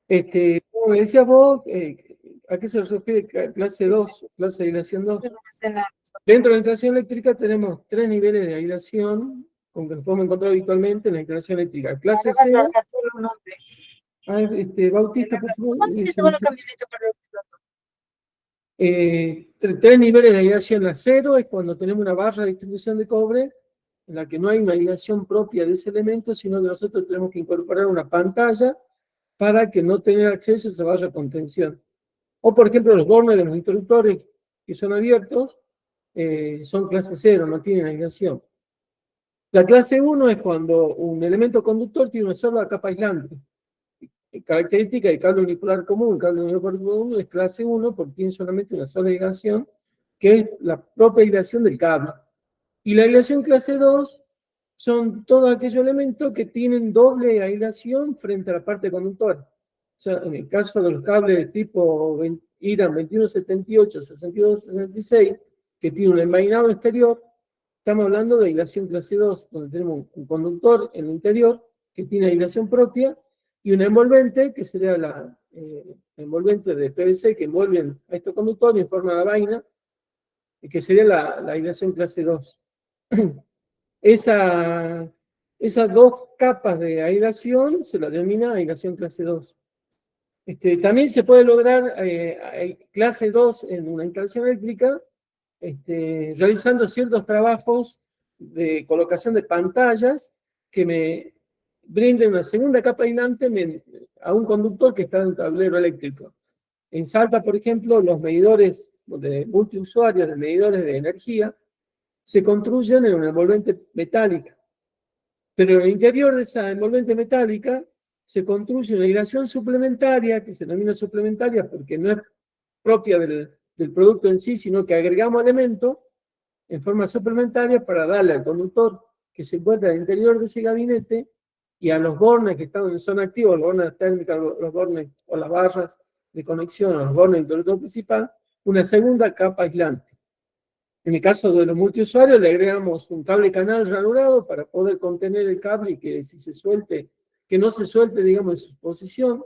Como me decías vos, ¿a qué se refiere clase 2, clase de aislación 2? Dentro de la instalación eléctrica tenemos 3 niveles de aislación, con que nos podemos encontrar habitualmente en la instalación eléctrica. Clase 0, Bautista, por favor. Tres niveles de aislación. La 0 es cuando tenemos una barra de distribución de cobre, en la que no hay una aislación propia de ese elemento, sino que nosotros tenemos que incorporar una pantalla para que no tenga acceso a esa barra de contención. O, por ejemplo, los bornes de los interruptores que son abiertos son clase 0, no tienen aislación. La clase 1 es cuando un elemento conductor tiene una sola capa aislante. Característica del cable unipolar común. El cable unipolar común es clase 1 porque tiene solamente una sola aislación, que es la propia aislación del cable. Y la aislación clase 2 son todos aquellos elementos que tienen doble aislación frente a la parte conductora. O sea, en el caso de los cables de tipo IRAM 2178, 6266, que tiene un envainado exterior, estamos hablando de aislación clase 2, donde tenemos un conductor en el interior que tiene aislación propia y un envolvente, que sería la envolvente de PVC que envuelven a este conductor en forma de vaina, que sería la aislación clase 2. Esas dos capas de aislación se la denomina aislación clase 2. También se puede lograr clase 2 en una instalación eléctrica realizando ciertos trabajos de colocación de pantallas que me brinden una segunda capa aislante a un conductor que está en el tablero eléctrico. En Salta, por ejemplo, los medidores de multiusuarios, de medidores de energía, se construyen en una envolvente metálica. Pero en el interior de esa envolvente metálica se construye una aislación suplementaria, que se denomina suplementaria porque no es propia del producto en sí, sino que agregamos elementos en forma suplementaria para darle al conductor que se encuentra al interior de ese gabinete y a los bornes que están en zona activa, los bornes térmicos, los bornes o las barras de conexión, o los bornes del interruptor principal, una segunda capa aislante. En el caso de los multiusuarios le agregamos un cable canal ranurado para poder contener el cable y que si se suelte, que no se suelte, digamos, en su posición.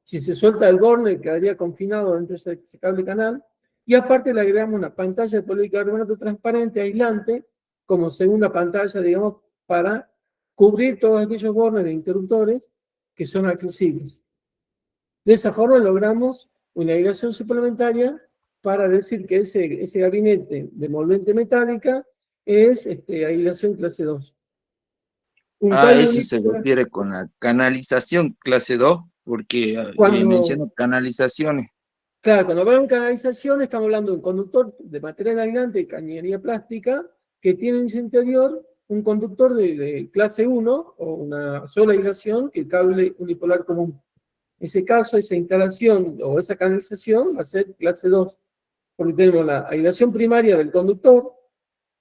Si se suelta el borne, quedaría confinado dentro de ese cable canal. Y aparte le agregamos una pantalla de policarbonato transparente aislante, como segunda pantalla, digamos, para cubrir todos aquellos bornes de interruptores que son accesibles. De esa forma logramos una aislación suplementaria para decir que ese gabinete de envolvente metálica es aislación clase 2. Eso se refiere con la canalización clase 2, porque menciono canalizaciones. Claro, cuando hablamos de canalización estamos hablando de un conductor de material aislante de cañería plástica que tiene en su interior un conductor de clase 1 o una sola aislación que el cable unipolar común. En ese caso, esa instalación o esa canalización va a ser clase 2, porque tenemos la aislación primaria del conductor,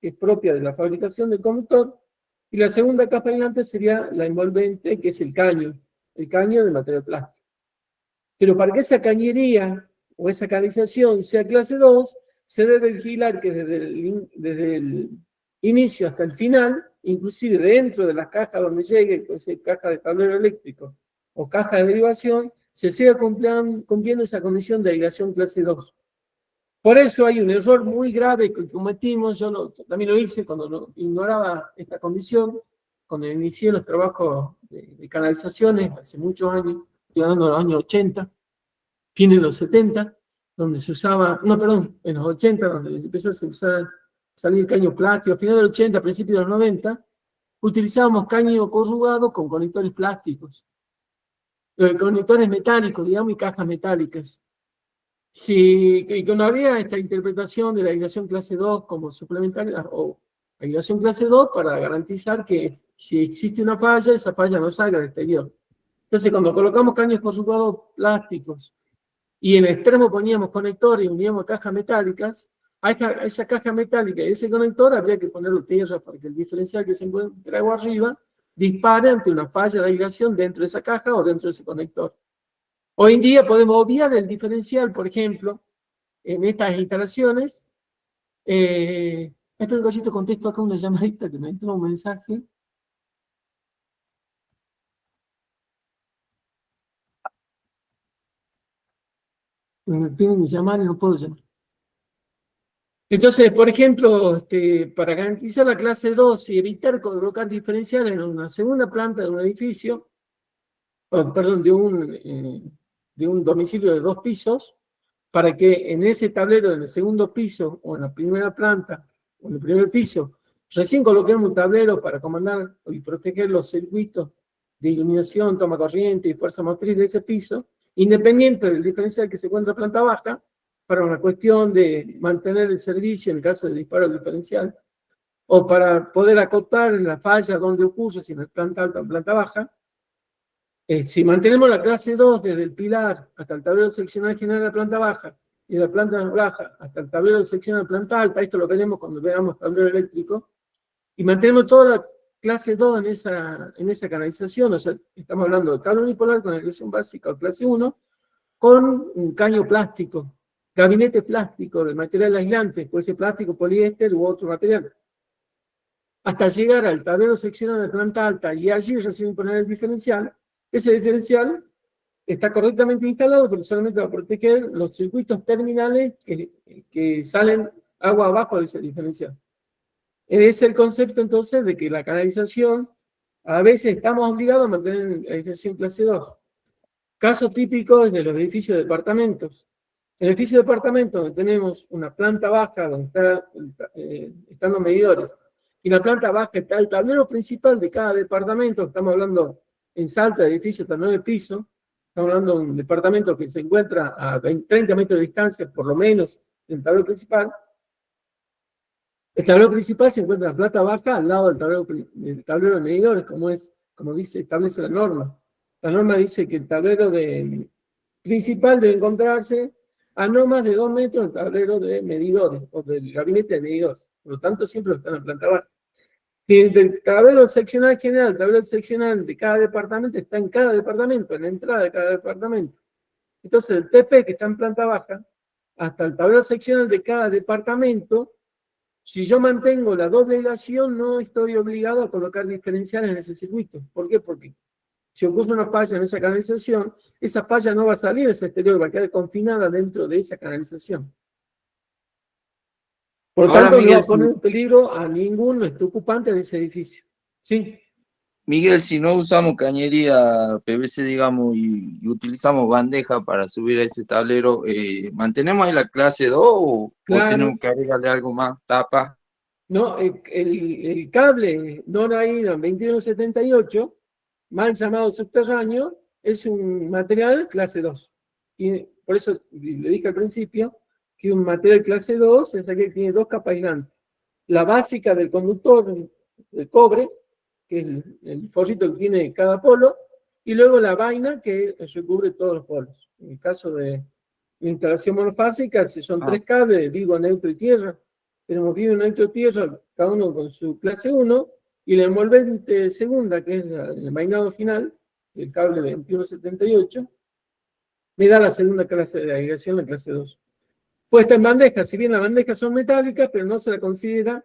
que es propia de la fabricación del conductor, y la segunda capa aislante sería la envolvente, que es el caño de material plástico. Pero para que esa cañería o esa canalización sea clase 2, se debe vigilar que desde el inicio hasta el final, inclusive dentro de las cajas donde llegue, puede ser caja de tablero eléctrico o caja de derivación, se siga cumpliendo esa condición de aislación clase 2. Por eso hay un error muy grave que cometimos, también lo hice cuando ignoraba esta condición, cuando inicié los trabajos de canalizaciones hace muchos años, estoy hablando de los años 80, fines de los 70, donde se usaba, no, perdón, en los 80, donde empezó a usar, salir caño plástico, a finales de los 80, principios de los 90, utilizábamos caño corrugado con conectores plásticos, conectores metálicos, digamos, y cajas metálicas. Y que no había esta interpretación de la aislación clase 2 como suplementaria o aislación clase 2 para garantizar que si existe una falla, esa falla no salga al exterior. Entonces, cuando colocamos caños corrugados plásticos y en el extremo poníamos conectores y uníamos cajas metálicas, a esa caja metálica y ese conector habría que ponerlo tierra para que el diferencial que se encuentra arriba dispare ante una falla de aislación dentro de esa caja o dentro de ese conector. Hoy en día podemos obviar el diferencial, por ejemplo, en estas instalaciones. Espera un cachito, contesto acá una llamadita que me entró un mensaje. Me piden llamar y no puedo llamar. Entonces, por ejemplo, para garantizar la clase 2 y evitar colocar diferenciales en una segunda planta de un edificio, perdón, de un domicilio de 2 pisos, para que en ese tablero, en el segundo piso, o en la primera planta, o en el primer piso, recién coloquemos un tablero para comandar y proteger los circuitos de iluminación, toma corriente y fuerza motriz de ese piso, independiente del diferencial que se encuentra en planta baja, para una cuestión de mantener el servicio en el caso de disparo diferencial, o para poder acotar en la falla donde ocurre, si en planta alta o en planta baja. Si mantenemos la clase 2 desde el pilar hasta el tablero seccional general de la planta baja, y de la planta baja hasta el tablero seccional de planta alta, esto lo veremos cuando veamos tablero eléctrico, y mantenemos toda la clase 2 en esa canalización, o sea, estamos hablando de cable unipolar con agresión básica o clase 1, con un caño plástico, gabinete plástico de material aislante, puede ser plástico, poliéster u otro material, hasta llegar al tablero seccional de planta alta y allí recién poner el diferencial. Ese diferencial está correctamente instalado, pero solamente va a proteger los circuitos terminales que salen agua abajo de ese diferencial. Es el concepto entonces de que la canalización, a veces estamos obligados a mantener la edificación clase 2. Caso típico es de los edificios de departamentos. En el edificio de departamentos donde tenemos una planta baja donde están los medidores, y en la planta baja está el tablero principal de cada departamento, estamos hablando en Salta, de edificios hasta 9 pisos, estamos hablando de un departamento que se encuentra a 30 metros de distancia, por lo menos, del tablero principal. El tablero principal se encuentra en la planta baja, al lado del tablero de medidores, como establece la norma. La norma dice que el tablero principal debe encontrarse a no más de 2 metros del tablero de medidores, o del gabinete de medidores. Por lo tanto, siempre está en la planta baja. Y el tablero seccional general, el tablero seccional de cada departamento está en cada departamento, en la entrada de cada departamento. Entonces, el TP que está en planta baja, hasta el tablero seccional de cada departamento, si yo mantengo la doble aislación, no estoy obligado a colocar diferenciales en ese circuito. ¿Por qué? Porque si ocurre una falla en esa canalización, esa falla no va a salir hacia el exterior, va a quedar confinada dentro de esa canalización. Por lo tanto, Miguel, no va a poner en peligro a ningún ocupante de ese edificio. ¿Sí? Miguel, si no usamos cañería PVC, digamos, y utilizamos bandeja para subir a ese tablero, ¿mantenemos ahí la clase 2 o tenemos que agregarle algo más? ¿Tapa? No, el cable NORAIDA 2178, mal llamado subterráneo, es un material clase 2. Y por eso le dije al principio que un material clase 2 es aquel que tiene 2 capas aislantes. La básica del conductor de cobre, que es el forrito que tiene cada polo, y luego la vaina que recubre todos los polos. En el caso de la instalación monofásica, si son 3 cables, vivo, neutro y tierra, tenemos vivo, neutro y tierra, cada uno con su clase 1, y la envolvente segunda, que es el vainado final, el cable 2178, me da la segunda clase de agregación, la clase 2. Puesta en bandejas, si bien las bandejas son metálicas, pero no se la considera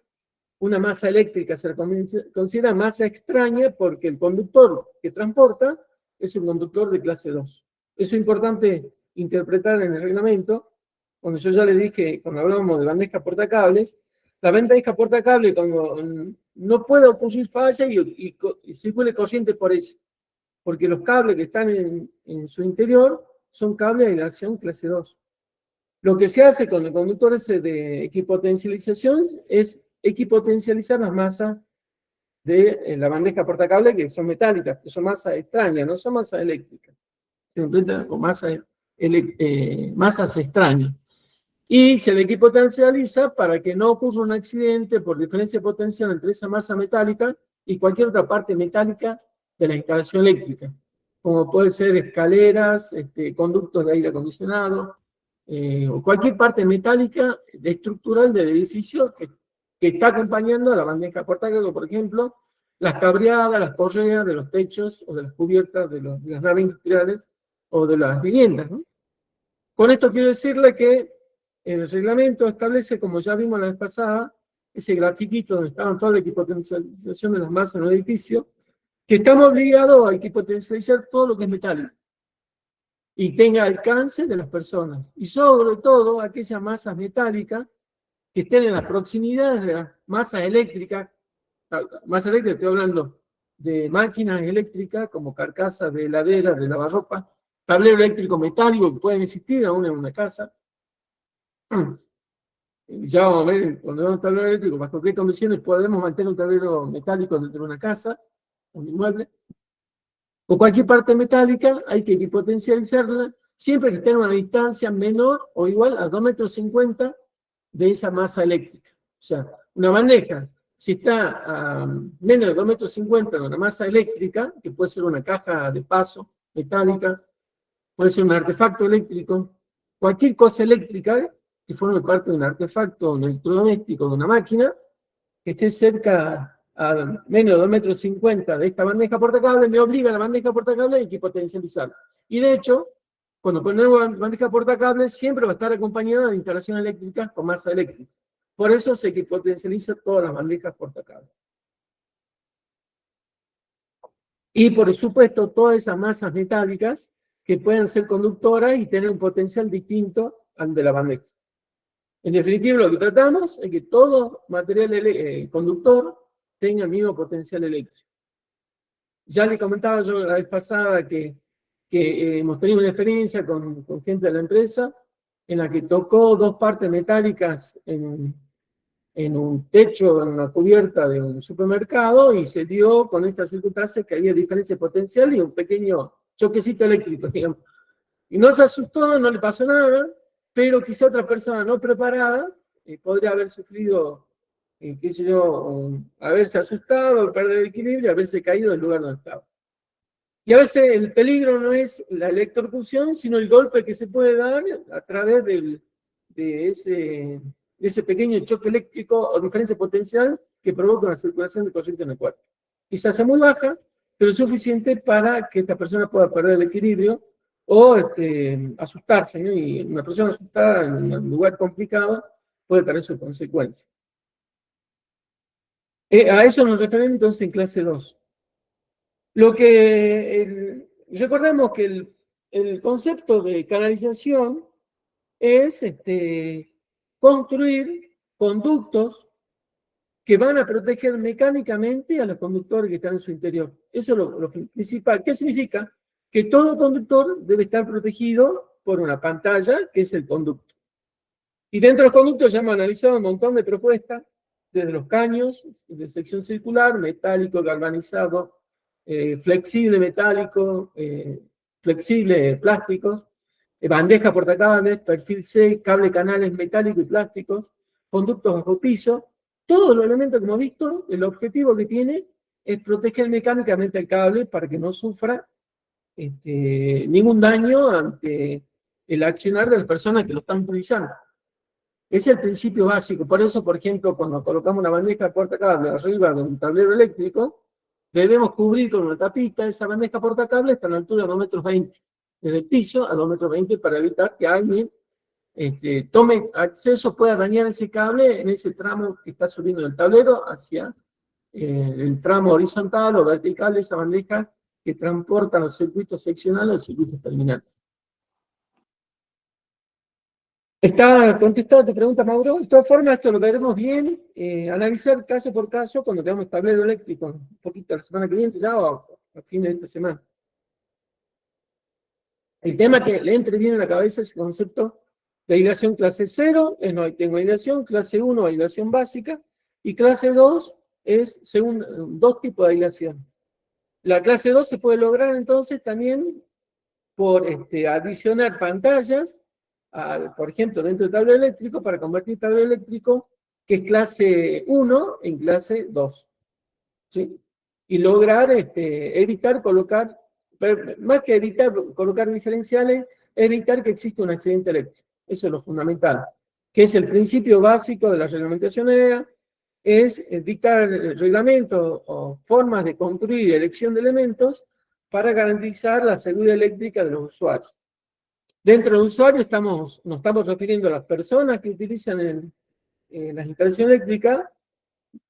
una masa eléctrica, se la considera masa extraña porque el conductor que transporta es un conductor de clase 2. Eso es importante interpretar en el reglamento. Cuando yo ya le dije, cuando hablábamos de bandejas portacables, la bandeja portacable, cuando no puede ocurrir falla y circule corriente por ella, porque los cables que están en su interior son cables de aislación clase 2. Lo que se hace con el conductor ese de equipotencialización es equipotencializar las masas de la bandeja portacable, que son metálicas, que son masas extrañas, no son masas eléctricas. Se completan con masas extrañas. Y se le equipotencializa para que no ocurra un accidente por diferencia de potencial entre esa masa metálica y cualquier otra parte metálica de la instalación eléctrica, como puede ser escaleras, conductos de aire acondicionado, o cualquier parte metálica estructural del edificio que está acompañando a la bandeja portacable, por ejemplo, las cabreadas, las correas de los techos o de las cubiertas de las naves industriales o de las viviendas, ¿no? Con esto quiero decirle que el reglamento establece, como ya vimos la vez pasada, ese grafiquito donde estaban toda la equipotencialización de las masas en un edificio, que estamos obligados a equipotencializar todo lo que es metálico. y tenga alcance de las personas. Y sobre todo aquellas masas metálicas que estén en las proximidades de las masas eléctricas. Masa eléctrica, estoy hablando de máquinas eléctricas como carcasas de heladeras, de lavarropa, tablero eléctrico metálico que pueden existir aún en una casa. Ya vamos a ver, cuando vemos un tablero eléctrico, bajo qué condiciones podemos mantener un tablero metálico dentro de una casa, un inmueble, o cualquier parte metálica, hay que potencializarla, siempre que esté a una distancia menor o igual a 2,50 metros de esa masa eléctrica. O sea, una bandeja, si está a menos de 2,50 metros de una masa eléctrica, que puede ser una caja de paso metálica, puede ser un artefacto eléctrico, cualquier cosa eléctrica que forme parte de un artefacto, un electrodoméstico, de una máquina, que esté cerca a menos de 2,50 metros de esta bandeja portacable, me obliga a la bandeja portacable a que potencializarla. Y de hecho, cuando ponemos bandeja portacable, siempre va a estar acompañada de instalaciones eléctricas con masa eléctrica. Por eso se potencializa todas las bandejas portacables. Y por supuesto, todas esas masas metálicas que pueden ser conductoras y tener un potencial distinto al de la bandeja. En definitiva, lo que tratamos es que todo material conductor tenga el mismo potencial eléctrico. Ya le comentaba yo la vez pasada que hemos tenido una experiencia con gente de la empresa en la que tocó dos partes metálicas en un techo, en una cubierta de un supermercado, y se dio con estas circunstancias que había diferencia potencial y un pequeño choquecito eléctrico, digamos. Y no se asustó, no le pasó nada, pero quizá otra persona no preparada podría haber sufrido, qué sé yo, haberse asustado, perder el equilibrio, haberse caído del lugar donde estaba. Y a veces el peligro no es la electrocución, sino el golpe que se puede dar a través de ese pequeño choque eléctrico o diferencia potencial que provoca una circulación de corriente en el cuerpo. Quizás sea muy baja, pero suficiente para que esta persona pueda perder el equilibrio o asustarse, ¿no? Y una persona asustada en un lugar complicado puede tener sus consecuencias. A eso nos referimos entonces en clase 2. Recordemos que el concepto de canalización es construir conductos que van a proteger mecánicamente a los conductores que están en su interior. Eso es lo principal. ¿Qué significa? Que todo conductor debe estar protegido por una pantalla, que es el conducto. Y dentro de los conductos ya hemos analizado un montón de propuestas, desde los caños de sección circular, metálico, galvanizado, flexible metálico, flexible plásticos, bandeja portacables, perfil C, cable canales metálicos y plásticos, conductos bajo piso. Todos los elementos que hemos visto, el objetivo que tiene es proteger mecánicamente el cable para que no sufra ningún daño ante el accionar de las personas que lo están utilizando. Es el principio básico. Por eso, por ejemplo, cuando colocamos una bandeja portacable arriba de un tablero eléctrico, debemos cubrir con una tapita esa bandeja portacable hasta la altura de 2,20 metros, desde el piso a 2,20 metros, para evitar que alguien tome acceso, pueda dañar ese cable en ese tramo que está subiendo del tablero hacia el tramo horizontal o vertical de esa bandeja que transporta los circuitos seccionales a los circuitos terminales. ¿Está contestado tu pregunta, Mauro? De todas formas, esto lo veremos bien, analizar caso por caso cuando tengamos tablero eléctrico, un poquito la semana que viene, ya o a fin de esta semana. El tema que le entre bien en la cabeza es el concepto de aislación clase 0, es no tengo aislación, clase 1, aislación básica, y clase 2 es según dos tipos de aislación. La clase 2 se puede lograr entonces también por adicionar pantallas, por ejemplo, dentro del tablero eléctrico, para convertir tablero eléctrico que es clase 1 en clase 2. ¿Sí? Y lograr evitar colocar, más que evitar colocar diferenciales, evitar que exista un accidente eléctrico. Eso es lo fundamental, que es el principio básico de la reglamentación EA, es dictar reglamentos o formas de construir y elección de elementos para garantizar la seguridad eléctrica de los usuarios. Dentro del usuario nos estamos refiriendo a las personas que utilizan las instalaciones eléctricas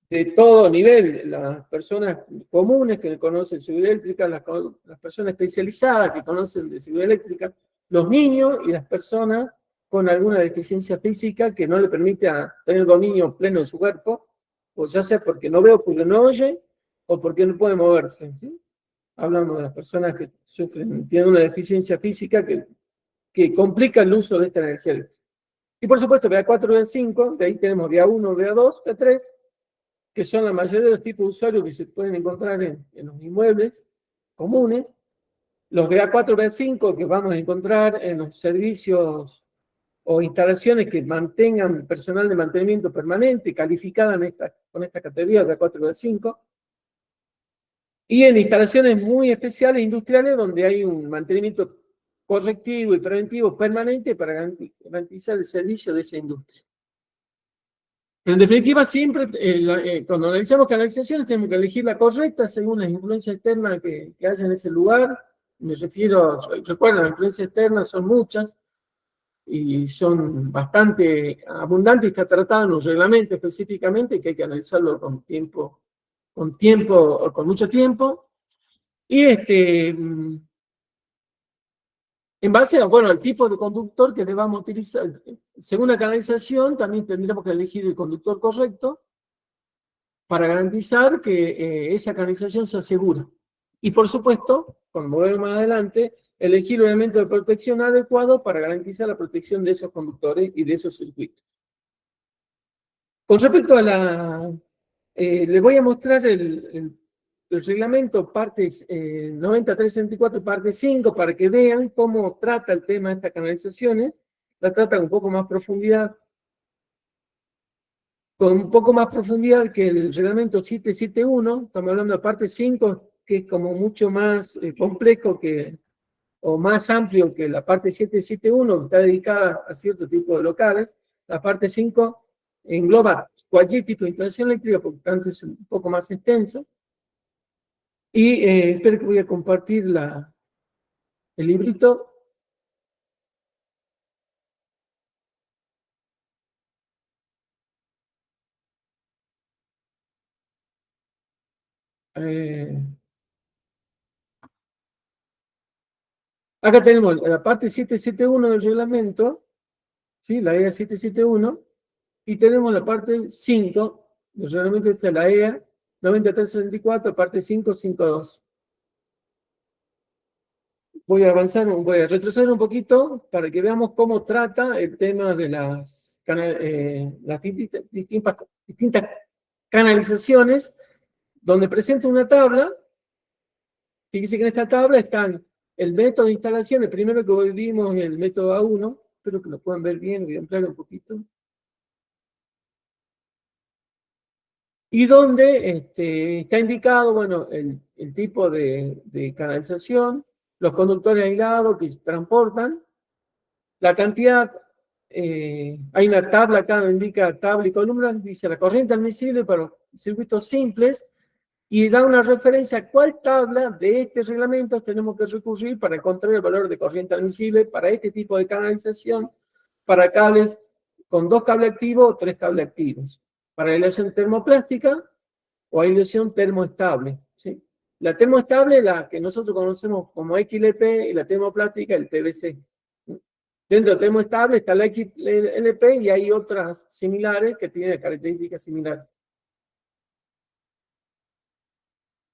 de todo nivel, las personas comunes que conocen seguridad eléctrica, las personas especializadas que conocen de seguridad eléctrica, los niños y las personas con alguna deficiencia física que no le permite tener dominio pleno de su cuerpo, o ya sea porque no veo, porque no oye, o porque no puede moverse, ¿sí? Hablamos de las personas que sufren, tienen una deficiencia física que complica el uso de esta energía eléctrica. Y por supuesto, BA4, BA5, de ahí tenemos BA1, BA2, BA3, que son la mayoría de los tipos de usuarios que se pueden encontrar en los inmuebles comunes. Los BA4, BA5 que vamos a encontrar en los servicios o instalaciones que mantengan personal de mantenimiento permanente, calificada con esta categoría BA4, BA5. Y en instalaciones muy especiales, industriales, donde hay un mantenimiento correctivo y preventivo permanente para garantizar el servicio de esa industria. Pero en definitiva, siempre, cuando analizamos canalizaciones, tenemos que elegir la correcta según las influencias externas que haya en ese lugar. Me refiero, recuerden, las influencias externas son muchas y son bastante abundantes y está tratado en un reglamento específicamente que hay que analizarlo con mucho tiempo. Y en base a, bueno, al tipo de conductor que le vamos a utilizar, según la canalización, también tendremos que elegir el conductor correcto para garantizar que esa canalización se asegura. Y por supuesto, como veremos más adelante, elegir un elemento de protección adecuado para garantizar la protección de esos conductores y de esos circuitos. Con respecto a les voy a mostrar el reglamento, partes 9364, parte 5, para que vean cómo trata el tema de estas canalizaciones. La trata con un poco más profundidad, que el reglamento 771. Estamos hablando de parte 5, que es como mucho más complejo o más amplio que la parte 771, que está dedicada a cierto tipo de locales. La parte 5 engloba cualquier tipo de instalación eléctrica, por lo tanto es un poco más extenso. Y espero que voy a compartir el librito. Acá tenemos la parte 771 del reglamento, ¿sí? La EA 771, y tenemos la parte 5 del reglamento, esta es la EA 9364, parte 552. Voy a retroceder un poquito para que veamos cómo trata el tema de las distintas canalizaciones, donde presenta una tabla. Fíjense que en esta tabla están el método de instalación, el primero que vimos, el método A1, espero que lo puedan ver bien, voy a ampliar un poquito. Y donde está indicado, bueno, el tipo de canalización, los conductores aislados que se transportan, la cantidad, hay una tabla acá que indica tabla y columna, dice la corriente admisible para circuitos simples, y da una referencia a cuál tabla de este reglamento tenemos que recurrir para encontrar el valor de corriente admisible para este tipo de canalización, para cables con 2 cables activos o 3 cables activos, para aislación termoplástica o aislación termoestable, ¿sí? La termoestable, la que nosotros conocemos como XLP, y la termoplástica, el PVC. Dentro de termoestable está la XLP y hay otras similares que tienen características similares.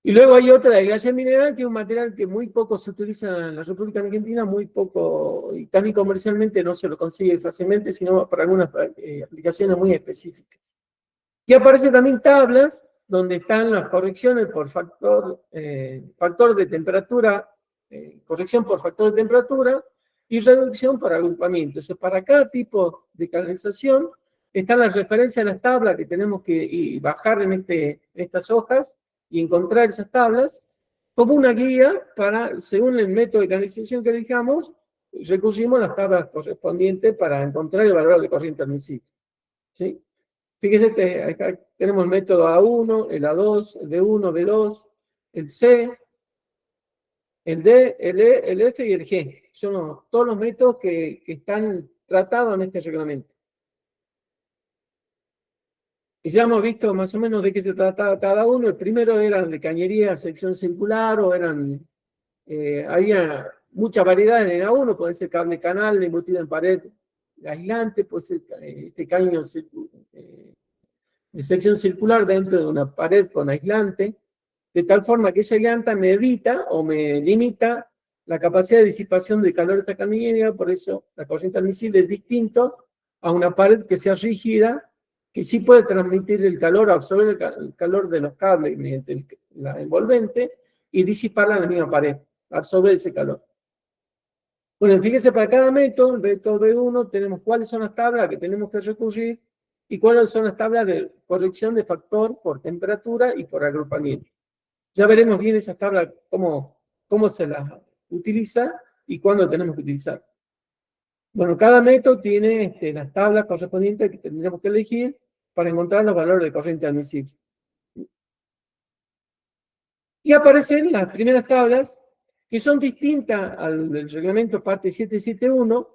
Y luego hay otra, la glaciar mineral, que es un material que muy poco se utiliza en la República Argentina, muy poco, y también comercialmente no se lo consigue fácilmente, sino para algunas aplicaciones muy específicas. Y aparecen también tablas donde están las correcciones por factor de temperatura, corrección por factor de temperatura y reducción por agrupamiento. Entonces, para cada tipo de canalización están las referencias a las tablas que tenemos que bajar en estas hojas y encontrar esas tablas como una guía para, según el método de canalización que elijamos, recurrimos a las tablas correspondientes para encontrar el valor de corriente admisible, ¿sí? Fíjense que acá tenemos el método A1, el A2, el B1, B2, el C, el D, el E, el F y el G. Son todos los métodos que están tratados en este reglamento. Y ya hemos visto más o menos de qué se trataba cada uno. El primero era de cañería, sección circular, o había muchas variedades de A1, puede ser cable canal embutido en pared aislante, puede ser este caño de sección circular dentro de una pared con aislante, de tal forma que esa aislante me evita o me limita la capacidad de disipación de calor de esta cañería. Por eso la corriente admisible es distinto a una pared que sea rígida, que sí puede transmitir el calor, absorber el calor de los cables mediante la envolvente y disiparla en la misma pared, absorber ese calor. Bueno, fíjense, para cada método, el método B1, tenemos cuáles son las tablas que tenemos que recurrir y cuáles son las tablas de corrección de factor por temperatura y por agrupamiento. Ya veremos bien esas tablas, cómo se las utiliza y cuándo tenemos que utilizar. Bueno, cada método tiene las tablas correspondientes que tendremos que elegir para encontrar los valores de corriente admisible. Y aparecen las primeras tablas, que son distintas al del reglamento parte 771,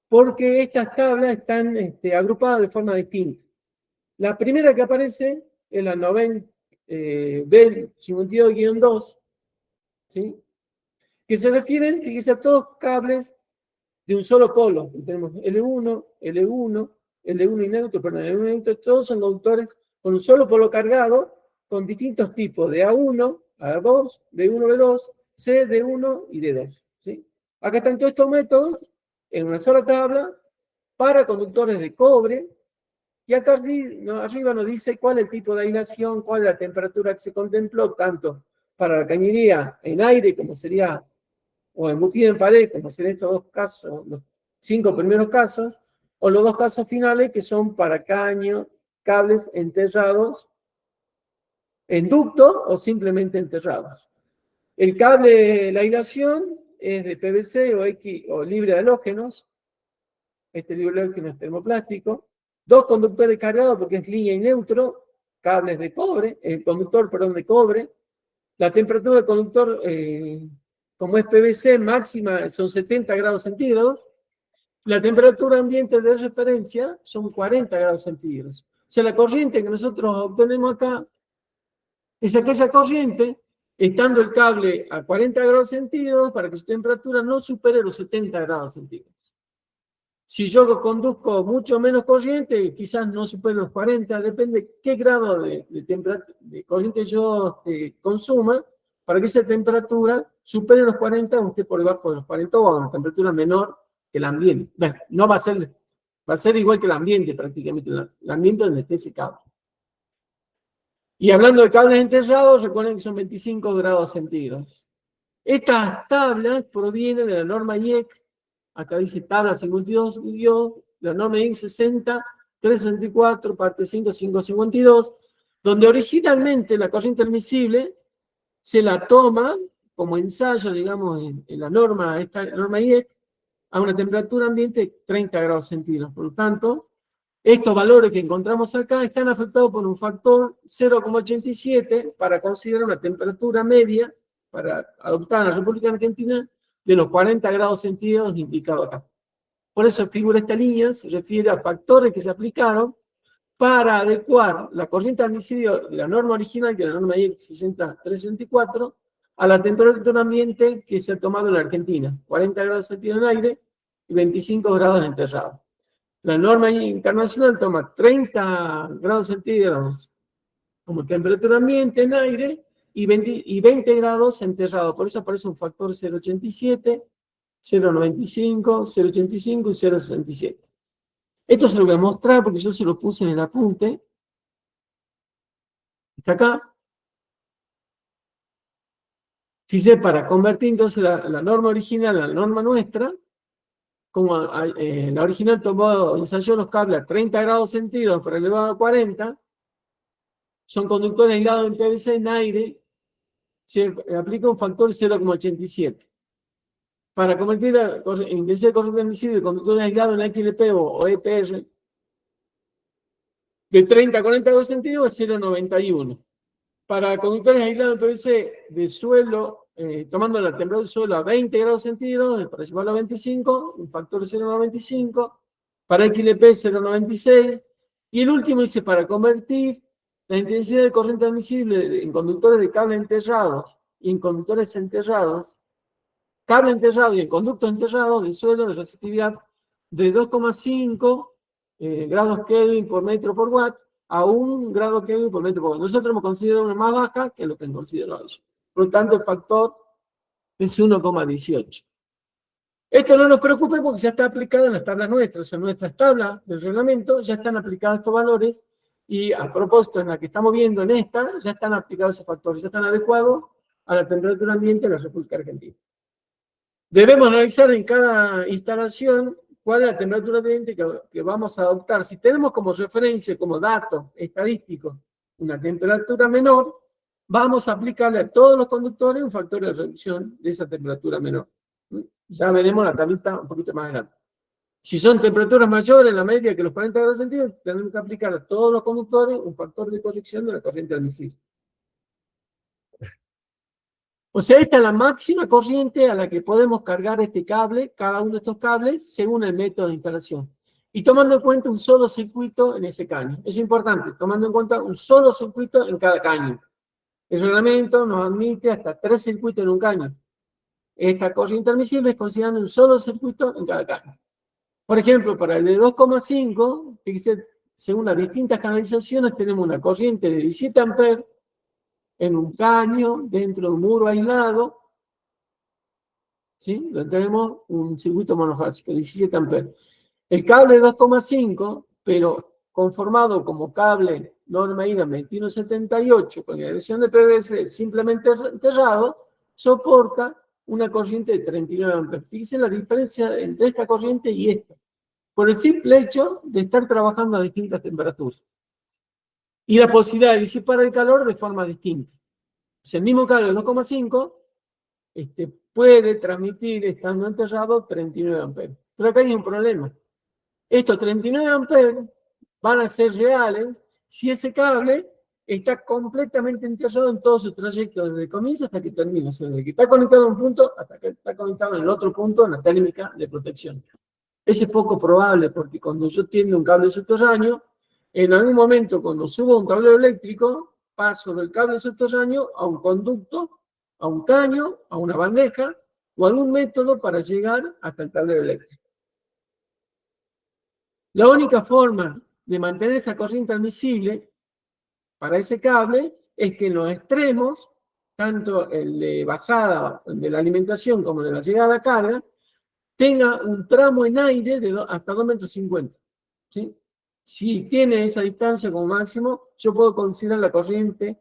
porque estas tablas están agrupadas de forma distinta. La primera que aparece es la B52-2, ¿sí? Que se refieren, fíjense, a todos cables de un solo polo. Tenemos L1, L1, L1 y neutro, perdón, L1 y neutro, todos son conductores con un solo polo cargado, con distintos tipos de A1, A2, B1, B2, C, D1 y D2. ¿Sí? Acá están todos estos métodos en una sola tabla para conductores de cobre, y acá arriba nos dice cuál es el tipo de aislación, cuál es la temperatura que se contempló, tanto para la cañería en aire, como sería, o embutida en pared, como serían estos dos casos, los 5 primeros casos, o los 2 casos finales, que son para cables enterrados en ducto o simplemente enterrados. El cable, la aislación, es de PVC o libre de halógenos. Este libre de halógenos es termoplástico. 2 conductores cargados porque es línea y neutro. Cables de cobre, conductor, perdón, de cobre. La temperatura del conductor, como es PVC, máxima son 70 grados centígrados. La temperatura ambiente de referencia son 40 grados centígrados. O sea, la corriente que nosotros obtenemos acá es aquella corriente, estando el cable a 40 grados centígrados, para que su temperatura no supere los 70 grados centígrados. Si yo conduzco mucho menos corriente, quizás no supere los 40, depende qué grado de corriente yo consuma, para que esa temperatura supere los 40 o esté por debajo de los 40 o a una temperatura menor que el ambiente. Bueno, no va a ser igual que el ambiente prácticamente, el ambiente donde esté ese cable. Y hablando de cables enterrados, recuerden que son 25 grados centígrados. Estas tablas provienen de la norma IEC, acá dice tabla 52, la norma IEC 60-364, parte 5, 552, donde originalmente la corriente admisible se la toma como ensayo, digamos, en la norma, esta norma IEC, a una temperatura ambiente de 30 grados centígrados. Por lo tanto, estos valores que encontramos acá están afectados por un factor 0,87 para considerar una temperatura media, para adoptar en la República Argentina, de los 40 grados centígrados indicados acá. Por eso figura esta línea, se refiere a factores que se aplicaron para adecuar la corriente admisible de la norma original, que es la norma IEC 60-364, a la temperatura ambiente que se ha tomado en la Argentina, 40 grados centígrados en aire y 25 grados enterrado. La norma internacional toma 30 grados centígrados como temperatura ambiente en aire y 20 grados enterrado. Por eso aparece un factor 0,87, 0,95, 0,85 y 0,67. Esto se lo voy a mostrar porque yo se lo puse en el apunte. Está acá. Fíjese, para convertir entonces la norma original a la norma nuestra, como la original ensayó los cables a 30 grados centígrados para elevado a 40, son conductores aislados en PVC en aire, se aplica un factor 0,87. Para convertir la intensidad de corriente admisible de conductores aislados en XLP o EPR de 30 a 40 grados centígrados es 0,91. Para conductores aislados en PVC de suelo, tomando la temperatura del suelo a 20 grados centígrados, para llevarlo a 25, un factor 0,95. Para XLP 0,96. Y el último dice, para convertir la intensidad de corriente admisible en conductores de cable enterrados y en conductores enterrados, cable enterrado y en conducto enterrado del suelo de resistividad de 2,5 grados Kelvin por metro por watt a 1 grado Kelvin por metro por watt. Nosotros hemos considerado una más baja que lo que han considerado ellos. Por lo tanto, el factor es 1,18. Esto no nos preocupe porque ya está aplicado en las tablas nuestras. En nuestras tablas del reglamento ya están aplicados estos valores y a propósito, en la que estamos viendo en esta, ya están aplicados esos factores, ya están adecuados a la temperatura ambiente de la República Argentina. Debemos analizar en cada instalación cuál es la temperatura ambiente que vamos a adoptar. Si tenemos como referencia, como dato estadístico, una temperatura menor, vamos a aplicarle a todos los conductores un factor de reducción de esa temperatura menor. Ya veremos la tablita un poquito más adelante. Si son temperaturas mayores en la media que los 40 grados centígrados, tenemos que aplicar a todos los conductores un factor de corrección de la corriente admisible. O sea, esta es la máxima corriente a la que podemos cargar este cable, cada uno de estos cables, según el método de instalación. Y tomando en cuenta un solo circuito en ese caño. Es importante, tomando en cuenta un solo circuito en cada caño. El reglamento nos admite hasta 3 circuitos en un caño. Esta corriente admisible es considerando un solo circuito en cada caño. Por ejemplo, para el de 2,5, fíjense, según las distintas canalizaciones, tenemos una corriente de 17 amperes en un caño, dentro de un muro aislado, ¿sí? Donde tenemos un circuito monofásico, 17 amperes. El cable de 2,5, pero conformado como cable norma IRA 2178 con la adhesión de PVC simplemente enterrado, soporta una corriente de 39 amperes. Fíjense la diferencia entre esta corriente y esta, por el simple hecho de estar trabajando a distintas temperaturas. Y la posibilidad de disipar el calor de forma distinta. Si el mismo cable de 2,5 puede transmitir, estando enterrado, 39 amperes. Pero acá hay un problema. Estos 39 amperes van a ser reales si ese cable está completamente enterrado en todo su trayecto desde el comienzo hasta que termina. O sea, desde que está conectado a un punto hasta que está conectado en el otro punto en la térmica de protección. Eso es poco probable porque cuando yo tiendo un cable subterráneo, en algún momento cuando subo un cable eléctrico, paso del cable subterráneo a un conducto, a un caño, a una bandeja o algún método para llegar hasta el cable eléctrico. La única forma de mantener esa corriente admisible para ese cable es que en los extremos, tanto el de bajada de la alimentación como de la llegada a carga, tenga un tramo en aire de hasta 2,50 metros. ¿Sí? Si tiene esa distancia como máximo, yo puedo considerar la corriente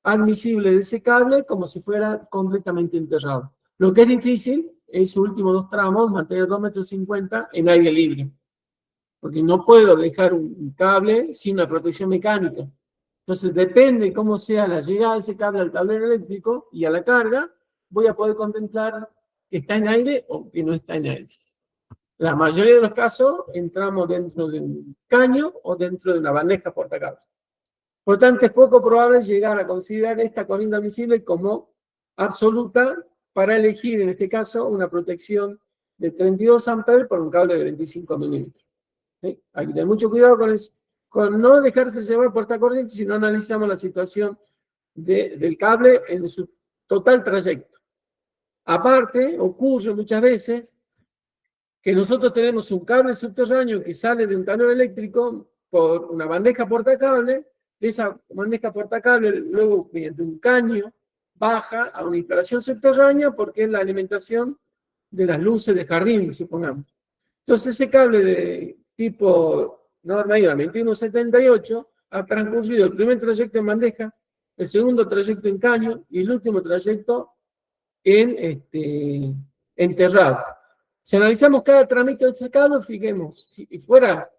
admisible de ese cable como si fuera completamente enterrado. Lo que es difícil es sus últimos 2 tramos, mantener 2,50 metros en aire libre. Porque no puedo dejar un cable sin una protección mecánica. Entonces, depende cómo sea la llegada de ese cable al tablero eléctrico y a la carga, voy a poder contemplar que está en aire o que no está en aire. La mayoría de los casos entramos dentro de un caño o dentro de una bandeja portacables. Por lo tanto, es poco probable llegar a considerar esta corriente admisible como absoluta para elegir, en este caso, una protección de 32 amperes por un cable de 25 milímetros. ¿Sí? Hay que tener mucho cuidado con eso, con no dejarse llevar por esta corriente si no analizamos la situación del cable en su total trayecto. Aparte, ocurre muchas veces que nosotros tenemos un cable subterráneo que sale de un tablero eléctrico por una bandeja portacable, de esa bandeja portacable luego mediante un caño baja a una instalación subterránea porque es la alimentación de las luces de jardín, supongamos. Entonces ese cable de tipo norma IRA 2178 ha transcurrido el primer trayecto en bandeja, el segundo trayecto en caño y el último trayecto en enterrado. Si analizamos cada trámite de ese cable, fijemos, si fuera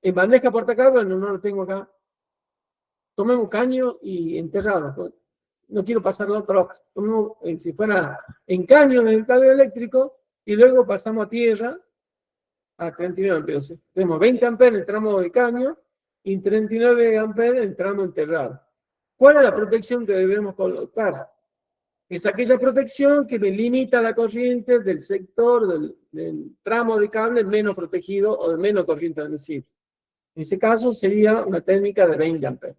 en bandeja portacable, no lo tengo acá, tomemos caño y enterrado. No quiero pasar la otra hoja. Tomemos, si fuera en caño en el cable eléctrico y luego pasamos a tierra a 39 amperes. Tenemos 20 amperes en el tramo de caño y 39 amperes en el tramo enterrado. ¿Cuál es la protección que debemos colocar? Es aquella protección que me limita la corriente del sector, del tramo de cable menos protegido o de menos corriente admisible. En ese caso sería una técnica de 20 amperes.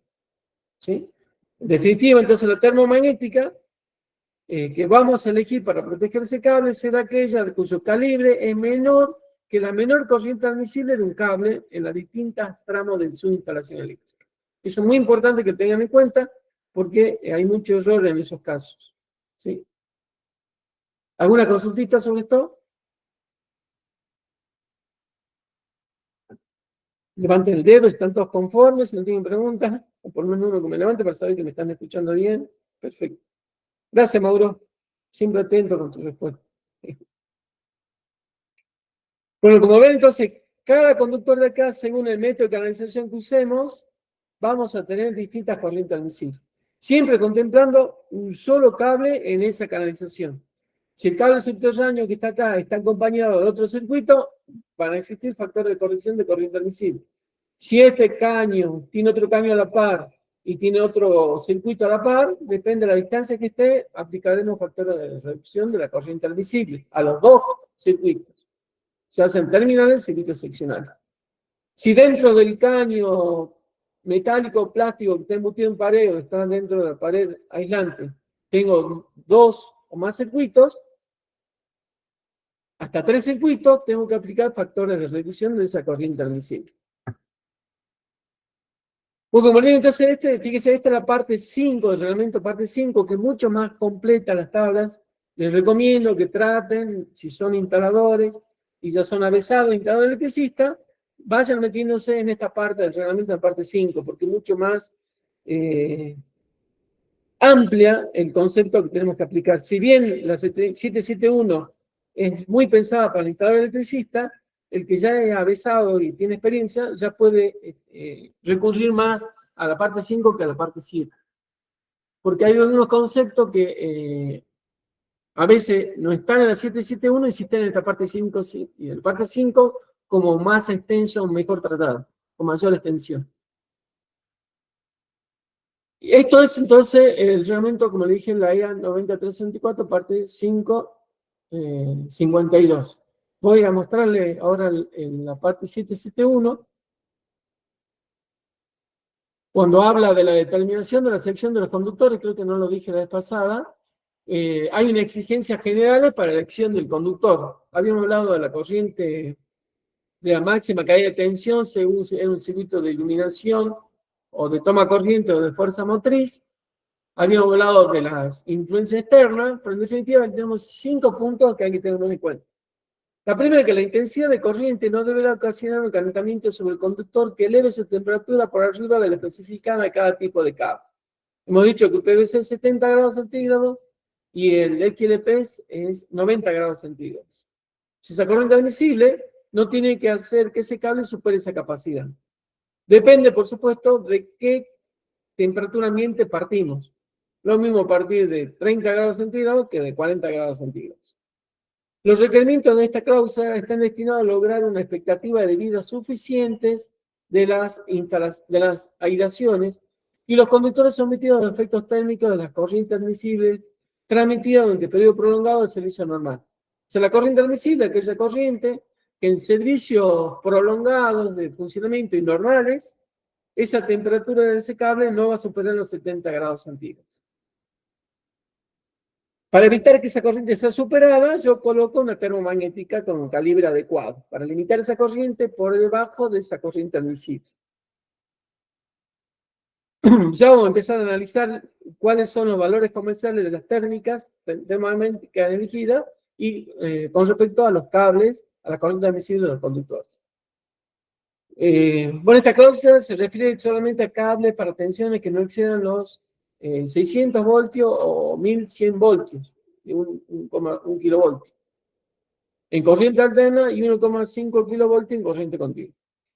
¿Sí? En definitiva, entonces la termomagnética que vamos a elegir para proteger ese cable será aquella cuyo calibre es menor que la menor corriente admisible de un cable en las distintas tramos de su instalación eléctrica. Eso es muy importante que tengan en cuenta porque hay mucho error en esos casos. ¿Sí? ¿Alguna consultita sobre esto? Levanten el dedo, ¿están todos conformes? Si no tienen preguntas, o por lo menos uno que me levante para saber que me están escuchando bien. Perfecto. Gracias, Mauro. Siempre atento con tu respuesta. Bueno, como ven, entonces, cada conductor de acá, según el método de canalización que usemos, vamos a tener distintas corrientes admisibles. Siempre contemplando un solo cable en esa canalización. Si el cable subterráneo que está acá está acompañado de otro circuito, van a existir factores de corrección de corriente admisible. Si este caño tiene otro caño a la par y tiene otro circuito a la par, depende de la distancia que esté, aplicaremos factores de reducción de la corriente admisible a los dos circuitos. Se hacen terminales y circuitos seccionales. Si dentro del caño metálico o plástico que está embutido en pared o está dentro de la pared aislante, tengo dos o más circuitos, hasta 3 circuitos, tengo que aplicar factores de reducción de esa corriente admisible. Bueno, como les digo, entonces, fíjense, esta es la parte 5 del reglamento, parte 5, que es mucho más completa las tablas. Les recomiendo que traten, si son instaladores y ya son avesados, instaladores electricistas, vayan metiéndose en esta parte del reglamento, la parte 5, porque es mucho más amplia el concepto que tenemos que aplicar. Si bien la 771 es muy pensada para el instalador electricista, el que ya es avesado y tiene experiencia ya puede recurrir más a la parte 5 que a la parte 7. Porque hay algunos conceptos que a veces no están en la 771 y sí están en esta parte 5, y en la parte 5 como más extenso, mejor tratado, con mayor extensión. Esto es entonces el reglamento, como le dije, en la IA 9364, parte 5, 52. Voy a mostrarle ahora en la parte 771, cuando habla de la determinación de la sección de los conductores, creo que no lo dije la vez pasada, hay una exigencia general para la elección del conductor. Habíamos hablado de la corriente de la máxima caída de tensión según es un circuito de iluminación o de toma corriente o de fuerza motriz. Habíamos hablado de las influencias externas, pero en definitiva tenemos 5 puntos que hay que tener en cuenta. La primera es que la intensidad de corriente no deberá ocasionar un calentamiento sobre el conductor que eleve su temperatura por arriba de la especificada de cada tipo de cable. Hemos dicho que PVC es 70 grados centígrados y el XLP es 90 grados centígrados. Si esa corriente es admisible, no tiene que hacer que ese cable supere esa capacidad. Depende, por supuesto, de qué temperatura ambiente partimos. Lo mismo a partir de 30 grados centígrados que de 40 grados centígrados. Los requerimientos de esta cláusula están destinados a lograr una expectativa de vida suficientes de las aireaciones y los conductores sometidos a los efectos térmicos de las corrientes admisibles transmitidas durante periodo prolongado de servicio normal. O sea, la corriente admisible es aquella corriente que en servicios prolongados de funcionamiento y normales, esa temperatura de ese cable no va a superar los 70 grados centígrados. Para evitar que esa corriente sea superada, yo coloco una termomagnética con un calibre adecuado, para limitar esa corriente por debajo de esa corriente admisible. Ya vamos a empezar a analizar cuáles son los valores comerciales de las térmicas termomagnéticas elegidas y con respecto a los cables, a la corriente admisible de los conductores. Bueno, esta cláusula se refiere solamente a cables para tensiones que no excedan los 600 voltios o 1100 voltios, 1,1 kilovoltio en corriente alterna y 1,5 kilovoltios en corriente continua.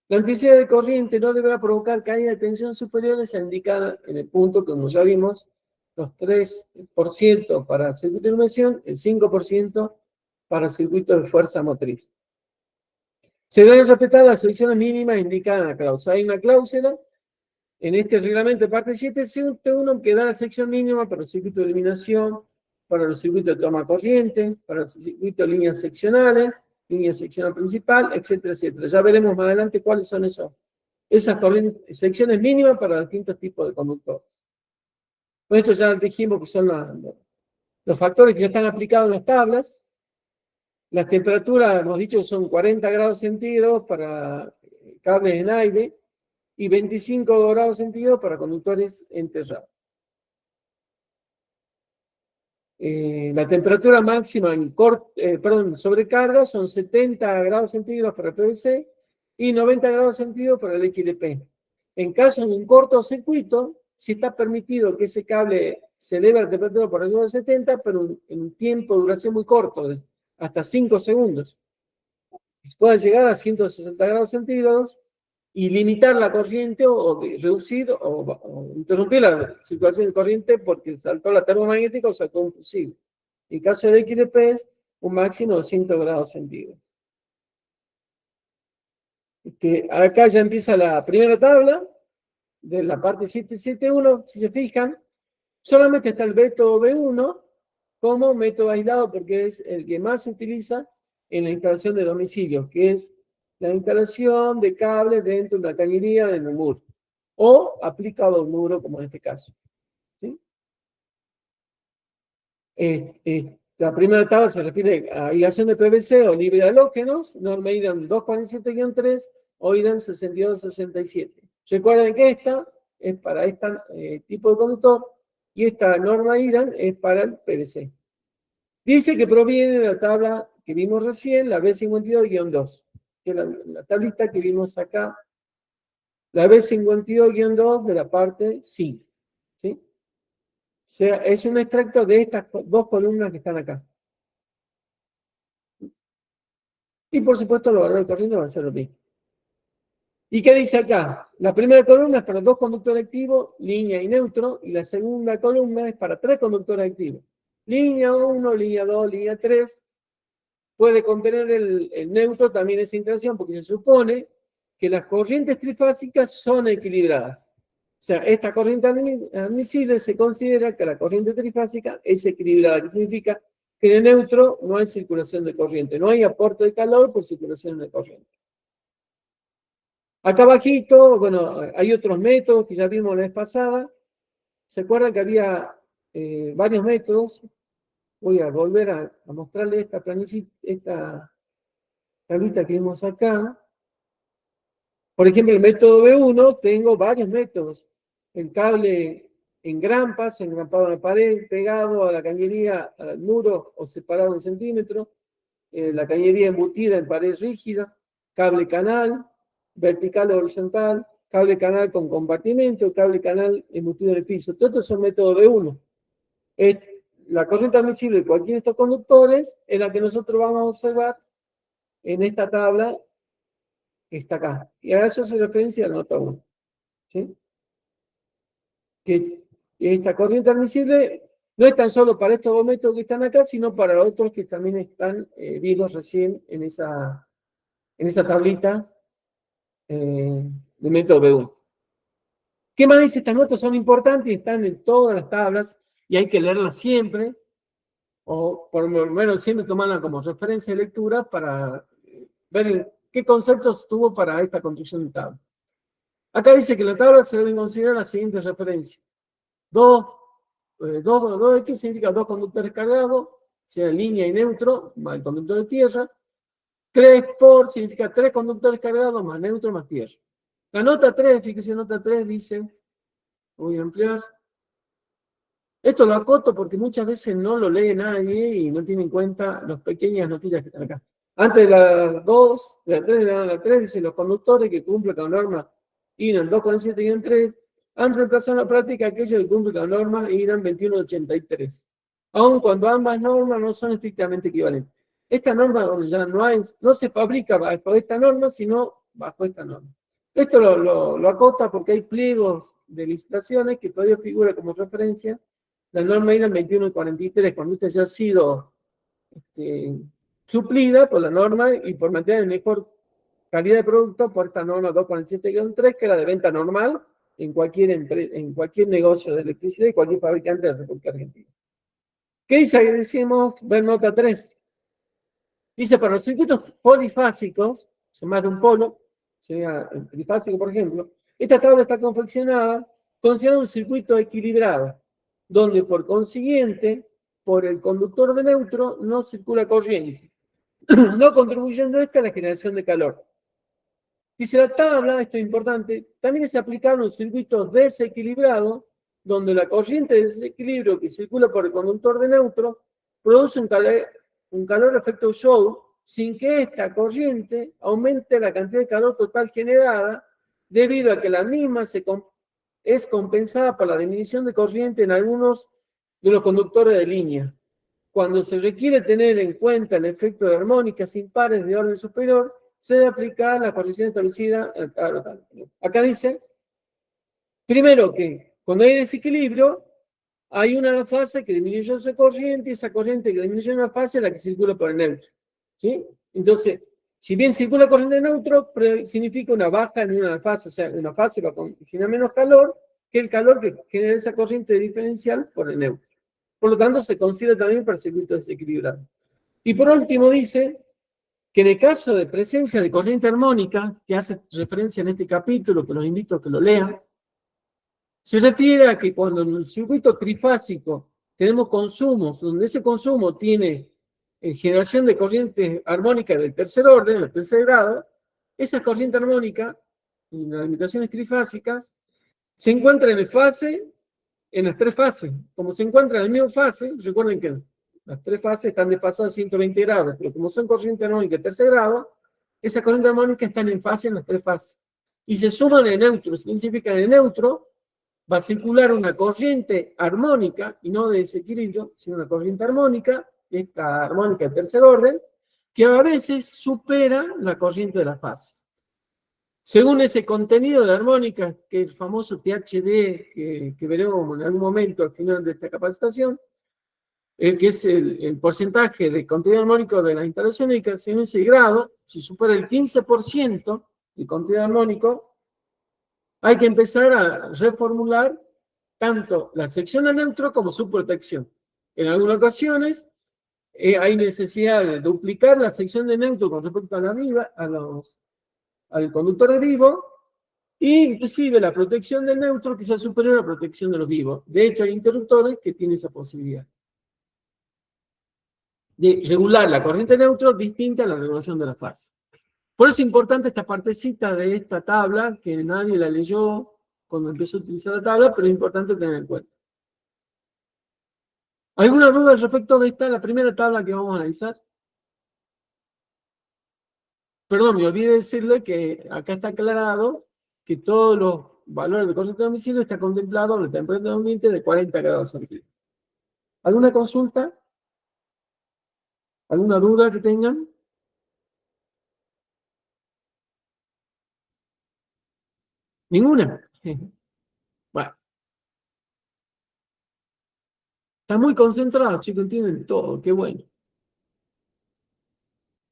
La intensidad de corriente no deberá provocar caída de tensión superiores a indicar en el punto, como ya vimos, los 3% para circuito de iluminación, el 5% para circuito de fuerza motriz. Se deben respetar las secciones mínimas indicadas en la cláusula. Hay una cláusula en este reglamento de parte 7.1 que da la sección mínima para el circuito de eliminación, para los circuitos de toma corriente, para los circuitos de líneas seccionales, línea seccional principal, etcétera, etcétera. Ya veremos más adelante cuáles son esas secciones mínimas para distintos tipos de conductores. Con esto ya dijimos que son los factores que ya están aplicados en las tablas. Las temperaturas, hemos dicho, son 40 grados centígrados para cables en aire y 25 grados centígrados para conductores enterrados. La temperatura máxima en sobrecarga son 70 grados centígrados para el PVC y 90 grados centígrados para el XLP. En caso de un cortocircuito, sí está permitido que ese cable se eleve la temperatura por arriba de 70, pero en un tiempo de duración muy corto, hasta 5 segundos. Se puede llegar a 160 grados centígrados y limitar la corriente o reducir o interrumpir la circulación de corriente porque saltó la termomagnética o saltó un fusible. En caso de XLP es un máximo de 100 grados centígrados. Acá ya empieza la primera tabla de la parte 771, si se fijan, solamente está el método B1 como método aislado porque es el que más se utiliza en la instalación de domicilios, que es la instalación de cables dentro de una cañería de un muro, o aplicado a un muro, como en este caso. ¿Sí? La primera tabla se refiere a aislación de PVC o libre de halógenos, norma IRAN 247-3 o IRAN 6267. Recuerden que esta es para este tipo de conductor y esta norma IRAN es para el PVC. Dice que proviene de la tabla que vimos recién, la B52-2, que es la tablita que vimos acá, la B52-2 de la parte 5. ¿Sí? O sea, es un extracto de estas dos columnas que están acá. Y por supuesto, los valores corrientes van a ser lo mismo. ¿Y qué dice acá? La primera columna es para dos conductores activos, línea y neutro, y la segunda columna es para tres conductores activos. Línea 1, línea 2, línea 3. Puede contener el neutro también esa interacción, porque se supone que las corrientes trifásicas son equilibradas. O sea, esta corriente admisible se considera que la corriente trifásica es equilibrada, que significa que en el neutro no hay circulación de corriente, no hay aporte de calor por circulación de corriente. Acá abajito, bueno, hay otros métodos que ya vimos la vez pasada. ¿Se acuerdan que había varios métodos? Voy a volver a mostrarles esta tablita que vimos acá. Por ejemplo, el método B1, tengo varios métodos. El cable en grampas, engrampado en la pared, pegado a la cañería, al muro o separado 1 centímetro. La cañería embutida en pared rígida. Cable canal, vertical o horizontal. Cable canal con compartimento. Cable canal embutido en el piso. Todo esto es un método B1. La corriente admisible de cualquiera de estos conductores es la que nosotros vamos a observar en esta tabla que está acá. Y a eso hace referencia a la nota 1. ¿Sí? Que esta corriente admisible no es tan solo para estos dos métodos que están acá, sino para otros que también están vivos recién en esa tablita de método B1. ¿Qué más dice? Estas notas son importantes y están en todas las tablas y hay que leerlas siempre, o por lo menos siempre tomarla como referencia de lectura para ver qué conceptos tuvo para esta construcción de tabla. Acá dice que en la tabla se deben considerar las siguientes referencias. 2X significa dos conductores cargados, sea línea y neutro, más el conductor de tierra. 3 por significa tres conductores cargados, más neutro, más tierra. La nota 3, fíjense, nota 3 dice, voy a ampliar. Esto lo acoto porque muchas veces no lo lee nadie y no tiene en cuenta las pequeñas notillas que están acá. Antes de la 2, de la 3, de la 3, dice los conductores que cumplen con la norma IRAN 247 y 3 han reemplazado en la práctica aquellos que cumplen con la norma IRAN 2183. Aun cuando ambas normas no son estrictamente equivalentes. Esta norma ya no se fabrica bajo esta norma, sino bajo esta norma. Esto lo acota porque hay pliegos de licitaciones que todavía figura como referencia la norma IRAN 2143, cuando esta ya ha sido suplida por la norma y por mantener mejor calidad de producto por esta norma 247-3, que es la de venta normal en cualquier negocio de electricidad y cualquier fabricante de la República Argentina. ¿Qué dice ahí? Decimos, ver nota 3. Dice, para los circuitos polifásicos, son más de un polo, sería el trifásico, por ejemplo, esta tabla está confeccionada considerando un circuito equilibrado, donde por consiguiente por el conductor de neutro no circula corriente, no contribuyendo esta a la generación de calor. Dice la tabla, esto es importante, también es aplicable un circuito desequilibrado, donde la corriente de desequilibrio que circula por el conductor de neutro produce un calor efecto Joule, sin que esta corriente aumente la cantidad de calor total generada, debido a que la misma es compensada por la disminución de corriente en algunos de los conductores de línea. Cuando se requiere tener en cuenta el efecto de armónicas impares de orden superior, se debe aplicar la corrección establecida en el tabla tal. Acá dice, primero que cuando hay desequilibrio, hay una fase que disminuye esa corriente, y esa corriente que disminuye una fase es la que circula por el neutro. ¿Sí? Entonces, si bien circula corriente de neutro, significa una baja en una fase, o sea, una fase va a generar menos calor que el calor que genera esa corriente diferencial por el neutro. Por lo tanto, se considera también para circuito desequilibrado. Y por último dice que en el caso de presencia de corriente armónica, que hace referencia en este capítulo, que los invito a que lo lean, se refiere a que cuando en el circuito trifásico tenemos consumos, donde ese consumo tiene generación de corriente armónica del tercer orden, del tercer grado, esa corriente armónica, en las limitaciones trifásicas, se encuentra en las tres fases. Como se encuentra en la misma fase, recuerden que las tres fases están desfasadas a 120 grados, pero como son corriente armónica de tercer grado, esa corriente armónica está en fase en las tres fases. Y se suman en neutro, significa que en neutro va a circular una corriente armónica, y no de desequilibrio, sino una corriente armónica, esta armónica de tercer orden, que a veces supera la corriente de las fases. Según ese contenido de la armónica, que es el famoso THD, que veremos en algún momento al final de esta capacitación, que es el porcentaje de contenido armónico de las instalaciones, que según ese grado, si supera el 15% de contenido armónico, hay que empezar a reformular tanto la sección de neutro como su protección. En algunas ocasiones hay necesidad de duplicar la sección de neutro con respecto a la viva, al conductor de vivo, e inclusive la protección del neutro que sea superior a la protección de los vivos. De hecho, hay interruptores que tienen esa posibilidad de regular la corriente neutro distinta a la regulación de la fase. Por eso es importante esta partecita de esta tabla, que nadie la leyó cuando empezó a utilizar la tabla, pero es importante tener en cuenta. ¿Alguna duda respecto de esta, la primera tabla que vamos a analizar? Perdón, me olvidé decirle que acá está aclarado que todos los valores de corriente de domicilio está contemplado en la temperatura ambiente de 40 grados centígrados. ¿Alguna consulta? ¿Alguna duda que tengan? ¿Ninguna? Bueno. Está muy concentrado, chicos, entienden todo, qué bueno.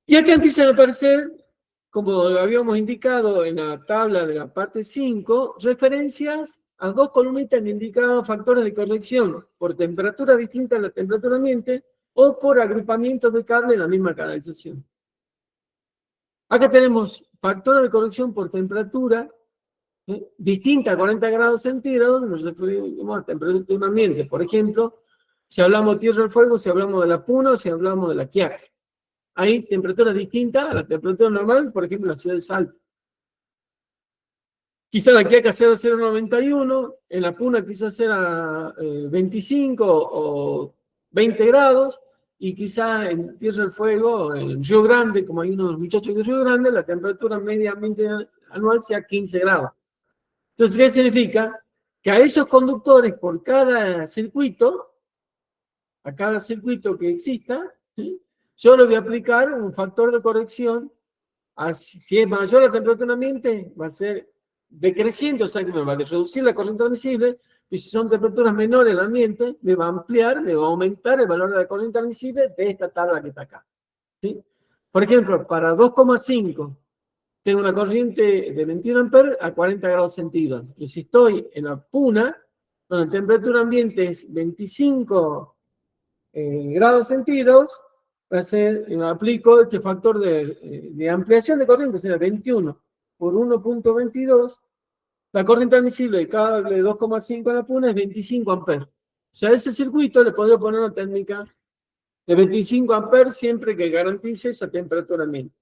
Y acá empiezan a aparecer, como habíamos indicado en la tabla de la parte 5, referencias a dos columnitas que indicaban factores de corrección por temperatura distinta a la temperatura ambiente o por agrupamientos de cable en la misma canalización. Acá tenemos factores de corrección por temperatura distinta a 40 grados centígrados, nos referimos a temperatura ambiente. Por ejemplo, si hablamos de Tierra del Fuego, si hablamos de la Puno, si hablamos de la Quiaca. Hay temperaturas distintas a la temperatura normal, por ejemplo, en la ciudad de Salta. Quizá la Quiaca sea de 0,91, en la Puna quizás sea 25 o 20 grados, y quizá en Tierra del Fuego, en Río Grande, como hay unos muchachos de Río Grande, la temperatura media anual sea 15 grados. Entonces, ¿qué significa? Que a esos conductores por cada circuito, a cada circuito que exista, ¿sí?, yo le voy a aplicar un factor de corrección. Si es mayor la temperatura ambiente, va a ser decreciente, o sea que me va a reducir la corriente admisible, y si son temperaturas menores en el ambiente, me va a ampliar, me va a aumentar el valor de la corriente admisible de esta tabla que está acá. ¿Sí? Por ejemplo, para 2,5 tengo una corriente de 21 amperes a 40 grados centígrados. Y si estoy en la Puna, donde la temperatura ambiente es 25 grados centígrados, aplico este factor de ampliación de corriente, o sea, 21 por 1.22, la corriente admisible de cable 2,5 en la Puna es 25 amperes. sea, a ese circuito le podría poner una técnica de 25 amperes siempre que garantice esa temperatura ambiente.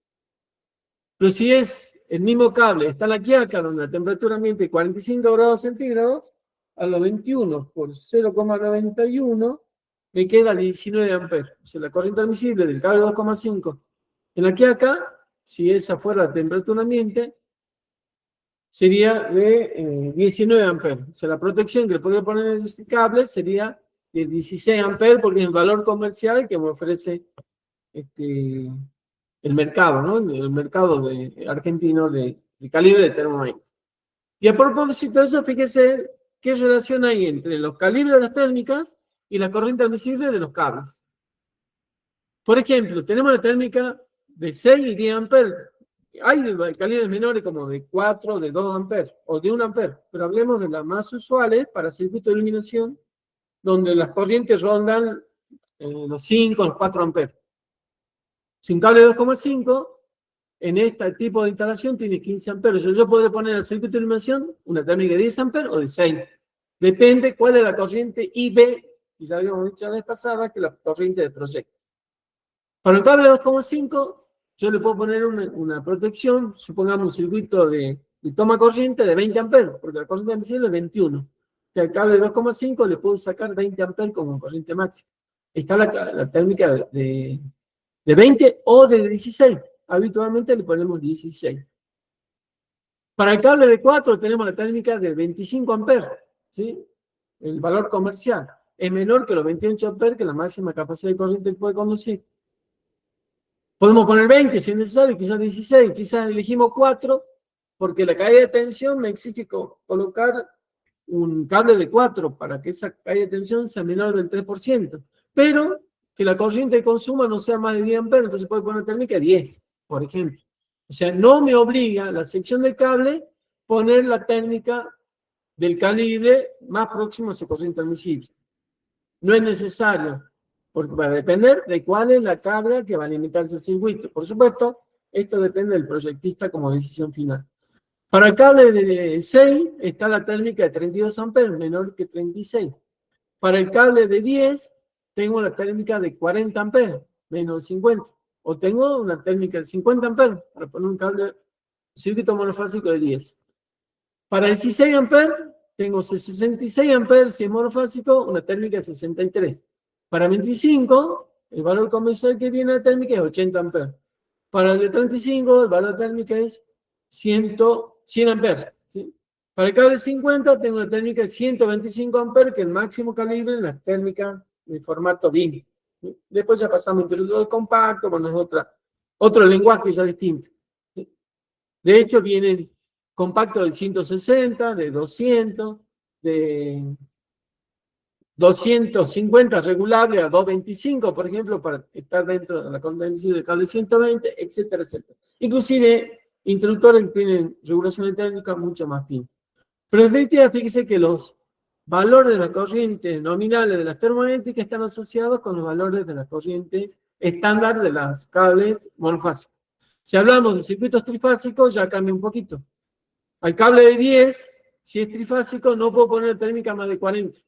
Pero si es el mismo cable, está la quiaca, donde la temperatura ambiente es 45 grados centígrados, a los 21 por 0,91 me queda 19 amperes. O sea, la corriente admisible del cable 2,5 en la quiaca, si es afuera la temperatura ambiente, sería de 19 amperes. O sea, la protección que le podría poner en este cable sería de 16 amperes, porque es el valor comercial que me ofrece el mercado, ¿no? El mercado argentino de calibre de termomagnético. Y a propósito de eso, fíjese qué relación hay entre los calibres de las térmicas y la corriente admisible de los cables. Por ejemplo, tenemos la térmica de 6 y 10 amperes. Hay calibres menores como de 4, de 2 amperes o de 1 amper, pero hablemos de las más usuales para circuitos de iluminación, donde las corrientes rondan los 5, los 4 amperes. Sin cable de 2,5, en este tipo de instalación tiene 15 amperes. Yo podré poner al circuito de iluminación una térmica de 10 amperes o de 6. Depende cuál es la corriente IB, y ya habíamos dicho la vez pasada que la corriente de proyecto. Para el cable de 2,5, yo le puedo poner una protección, supongamos un circuito de toma corriente de 20 amperes, porque la corriente admisible es 21. O sea, al cable de 2,5 le puedo sacar 20 amperes como corriente máxima. Está la térmica de 20 o de 16. Habitualmente le ponemos 16. Para el cable de 4 tenemos la técnica de 25 amperes, ¿sí? El valor comercial es menor que los 28 amperes, que la máxima capacidad de corriente puede conducir. Podemos poner 20 si es necesario, quizás 16, quizás elegimos 4, porque la caída de tensión me exige colocar un cable de 4 para que esa caída de tensión sea menor del 3%, pero que la corriente de consumo no sea más de 10 amperes, entonces puede poner térmica de 10, por ejemplo. O sea, no me obliga la sección del cable poner la técnica del calibre más próximo a esa corriente admisible. No es necesario, porque va a depender de cuál es la carga que va a limitarse el circuito. Por supuesto, esto depende del proyectista como decisión final. Para el cable de 6 está la térmica de 32 amperes, menor que 36. Para el cable de 10 tengo la térmica de 40 amperes, menos de 50. O tengo una térmica de 50 amperes para poner un cable circuito monofásico de 10. Para 16 amperes tengo 66 amperes si es monofásico, una térmica de 63. Para 25, el valor comercial que viene a la térmica es 80 amperes. Para el de 35, el valor térmica es 100 amperes. ¿Sí? Para el cable 50, tengo una térmica de 125 amperes, que es el máximo calibre en la térmica de formato DIN. ¿Sí? Después ya pasamos a interruptor compacto, bueno, es otro lenguaje ya distinto. ¿Sí? De hecho, vienen compactos de 160, de 200, de 250 regulable a 225, por ejemplo, para estar dentro de la convención del cable 120, etcétera, etcétera. Inclusive, interruptores que tienen regulación térmica mucho más fina. Pero en definitiva, fíjese que los valores de las corrientes nominales de las termomagnéticas están asociados con los valores de las corrientes estándar de las cables monofásicos. Si hablamos de circuitos trifásicos, ya cambia un poquito. Al cable de 10, si es trifásico, no puedo poner térmica más de 40.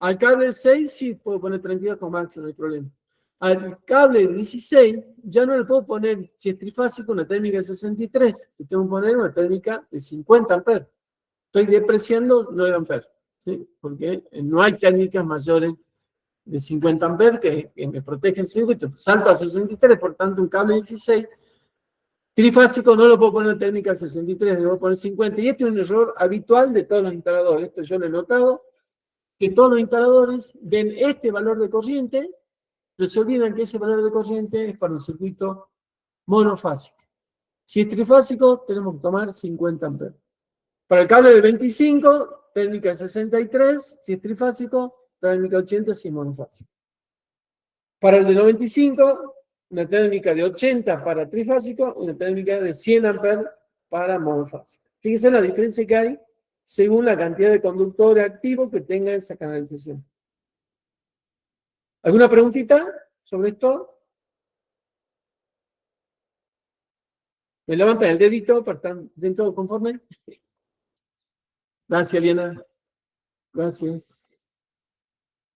Al cable de 6 sí puedo poner 32 con máximo, no hay problema. Al cable de 16 ya no le puedo poner, si es trifásico, una térmica de 63. Y tengo que poner una térmica de 50 amperes. Estoy depreciando 9 amperes. ¿Sí? Porque no hay técnicas mayores de 50 amperes que me protegen el circuito. Salto a 63, por tanto un cable de 16 trifásico no lo puedo poner técnica 63, debo poner 50. Y este es un error habitual de todos los instaladores. Esto yo lo he notado, que todos los instaladores ven este valor de corriente, pero se olvidan que ese valor de corriente es para un circuito monofásico. Si es trifásico, tenemos que tomar 50 amperes. Para el cable de 25, técnica 63, si es trifásico, técnica 80 si es monofásico. Para el de 95, una térmica de 80 para trifásico, una térmica de 100 amperes para monofásico. Fíjense la diferencia que hay según la cantidad de conductores activos que tenga esa canalización. ¿Alguna preguntita sobre esto? ¿Me levantan el dedito para estar dentro conforme? Gracias, Liana. Gracias.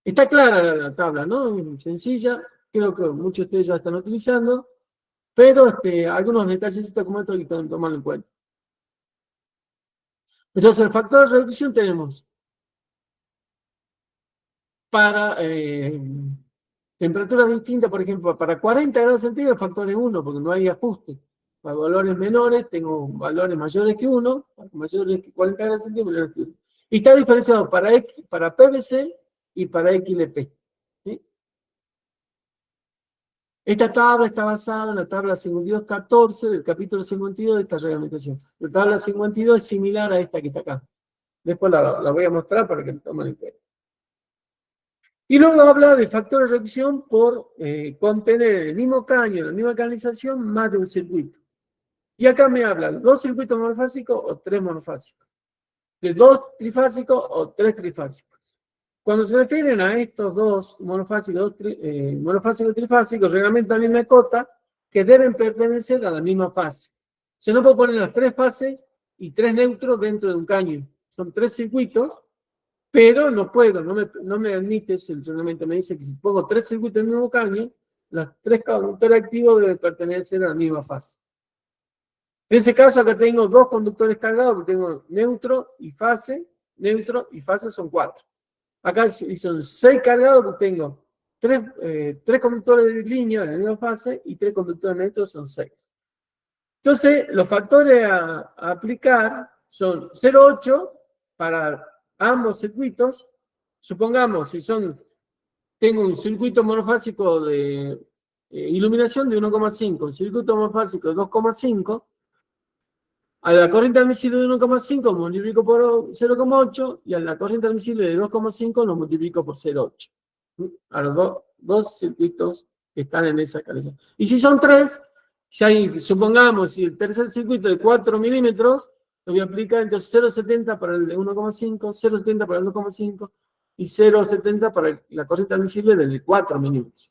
Está clara la tabla, ¿no? Sencilla, creo que muchos de ustedes ya están utilizando, pero algunos detalles como estos hay que tomarlo en cuenta. Entonces, el factor de reducción tenemos para temperaturas distintas, por ejemplo, para 40 grados centígrados, el factor es 1, porque no hay ajuste. Para valores menores, tengo valores mayores que 1, mayores que 40 grados centígrados. Y está diferenciado para PVC y para XLP. ¿Sí? Esta tabla está basada en la tabla 52.14 del capítulo 52 de esta reglamentación. La tabla 52 es similar a esta que está acá. Después la voy a mostrar para que lo tomen en cuenta. Y luego habla de factores de reducción por contener el mismo caño, la misma canalización, más de un circuito. Y acá me hablan 2 circuitos monofásicos o 3 monofásicos. De 2 trifásicos o 3 trifásicos. Cuando se refieren a estos 2 monofásicos, monofásicos y trifásicos, realmente también me acota que deben pertenecer a la misma fase. Se no puede poner las 3 fases y 3 neutros dentro de un caño. Son 3 circuitos, pero no puedo, no me admite, el reglamento me dice que si pongo 3 circuitos en el mismo caño, los 3 conductores activos deben pertenecer a la misma fase. En ese caso acá tengo 2 conductores cargados, porque tengo neutro y fase son 4. Acá son 6 cargados, porque tengo 3 conductores de línea en la misma fase y 3 conductores neutros son 6. Entonces, los factores a aplicar son 0,8 para ambos circuitos. Supongamos, tengo un circuito monofásico de iluminación de 1,5, un circuito monofásico de 2,5, a la corriente admisible de 1,5 multiplico por 0,8 y a la corriente admisible de 2,5 lo multiplico por 0,8. A los dos circuitos que están en esa calidad. Y si son 3, supongamos, si el tercer circuito de 4 milímetros, lo voy a aplicar entonces 0,70 para el de 1,5, 0,70 para el 2,5 y 0,70 para la corriente admisible del de 4 milímetros.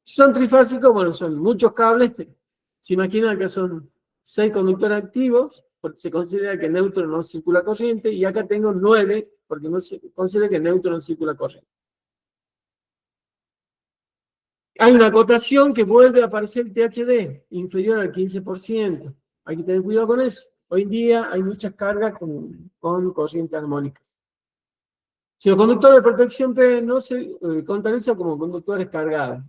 Si son trifásicos, bueno, son muchos cables. Se imaginan que son 6 conductores activos, porque se considera que neutro no circula corriente, y acá tengo 9, porque no se considera que neutro no circula corriente. Hay una acotación que vuelve a aparecer el THD, inferior al 15%. Hay que tener cuidado con eso. Hoy en día hay muchas cargas con corrientes armónicas. Si los conductores de protección P no se contabilizan como conductores cargados.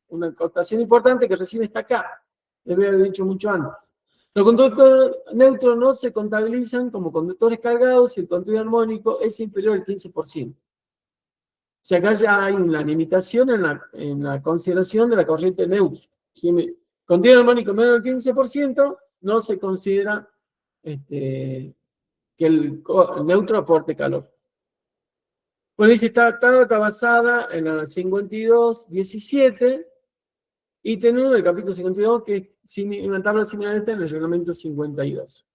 Una acotación importante que recién está acá. Debe haber dicho mucho antes. Los conductores neutros no se contabilizan como conductores cargados si el contenido armónico es inferior al 15%. O sea, acá ya hay una limitación en la consideración de la corriente neutra. Si el contenido armónico menor del 15%, no se considera que el neutro aporte calor. Bueno, dice, está basada en la 52.17 y tenemos el capítulo 52, que es una tabla similar a esta en el reglamento 52.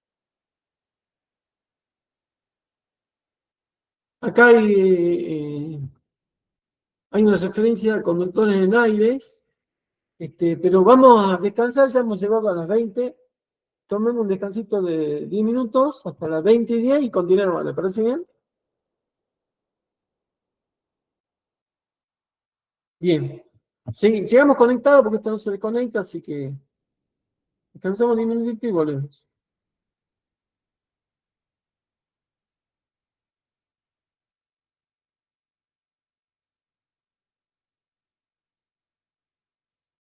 Acá hay una referencia a conductores en aires, pero vamos a descansar, ya hemos llegado a las 20. Tomemos un descansito de 10 minutos hasta las 20:10 y continuamos, ¿le parece bien? Bien. Sigamos conectados porque esto no se desconecta, así que descansamos 10 minutitos y volvemos.